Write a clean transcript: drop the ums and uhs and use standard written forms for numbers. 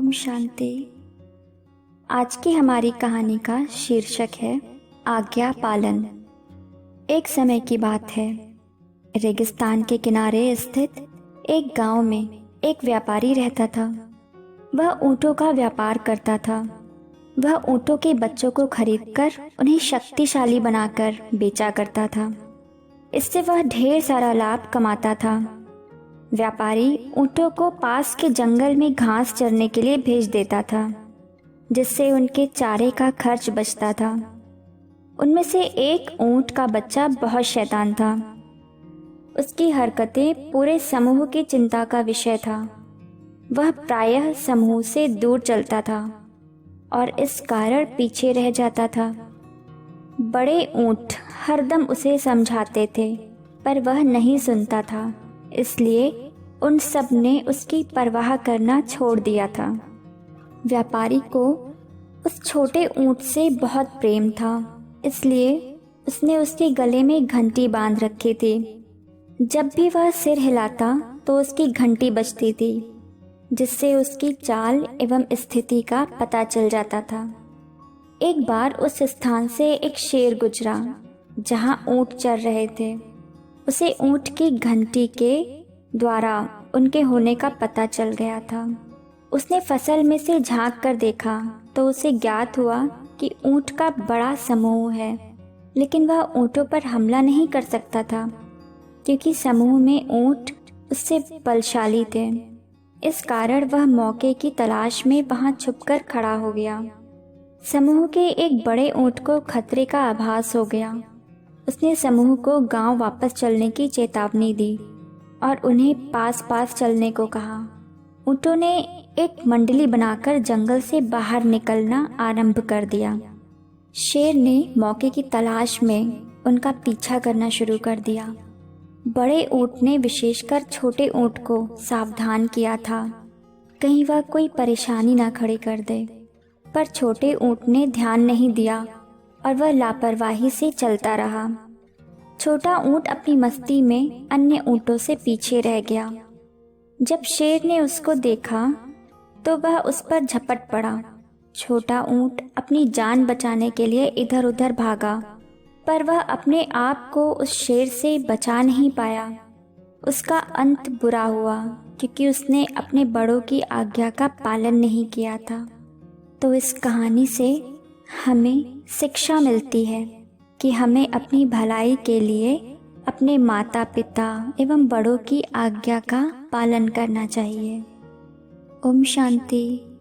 ओम शांति। आज की हमारी कहानी का शीर्षक है आज्ञा पालन। एक समय की बात है, रेगिस्तान के किनारे स्थित एक गांव में एक व्यापारी रहता था। वह ऊँटों का व्यापार करता था। वह ऊँटों के बच्चों को खरीदकर उन्हें शक्तिशाली बनाकर बेचा करता था। इससे वह ढेर सारा लाभ कमाता था। व्यापारी ऊँटों को पास के जंगल में घास चरने के लिए भेज देता था, जिससे उनके चारे का खर्च बचता था। उनमें से एक ऊँट का बच्चा बहुत शैतान था। उसकी हरकतें पूरे समूह की चिंता का विषय था। वह प्रायः समूह से दूर चलता था और इस कारण पीछे रह जाता था। बड़े ऊँट हरदम उसे समझाते थे, पर वह नहीं सुनता था। इसलिए उन सब ने उसकी परवाह करना छोड़ दिया था। व्यापारी को उस छोटे ऊँट से बहुत प्रेम था, इसलिए उसने उसके गले में घंटी बांध रखी थी। जब भी वह सिर हिलाता तो उसकी घंटी बजती थी, जिससे उसकी चाल एवं स्थिति का पता चल जाता था। एक बार उस स्थान से एक शेर गुजरा जहाँ ऊँट चर रहे थे। उसे ऊँट की घंटी के द्वारा उनके होने का पता चल गया था। उसने फसल में से झांक कर देखा तो उसे ज्ञात हुआ कि ऊँट का बड़ा समूह है, लेकिन वह ऊँटों पर हमला नहीं कर सकता था, क्योंकि समूह में ऊँट उससे बलशाली थे। इस कारण वह मौके की तलाश में वहां छुपकर खड़ा हो गया। समूह के एक बड़े ऊँट को खतरे का आभास हो गया। उसने समूह को गांव वापस चलने की चेतावनी दी और उन्हें पास पास चलने को कहा। ऊँटों ने एक मंडली बनाकर जंगल से बाहर निकलना आरंभ कर दिया। शेर ने मौके की तलाश में उनका पीछा करना शुरू कर दिया। बड़े ऊँट ने विशेषकर छोटे ऊँट को सावधान किया था, कहीं वह कोई परेशानी ना खड़ी कर दे। पर छोटे ऊँट ने ध्यान नहीं दिया और वह लापरवाही से चलता रहा। छोटा ऊँट अपनी मस्ती में अन्य ऊँटों से पीछे रह गया। जब शेर ने उसको देखा तो वह उस पर झपट पड़ा। छोटा ऊँट अपनी जान बचाने के लिए इधर उधर भागा, पर वह अपने आप को उस शेर से बचा नहीं पाया। उसका अंत बुरा हुआ, क्योंकि उसने अपने बड़ों की आज्ञा का पालन नहीं किया था। तो इस कहानी से हमें शिक्षा मिलती है कि हमें अपनी भलाई के लिए अपने माता पिता एवं बड़ों की आज्ञा का पालन करना चाहिए। ओम शांति।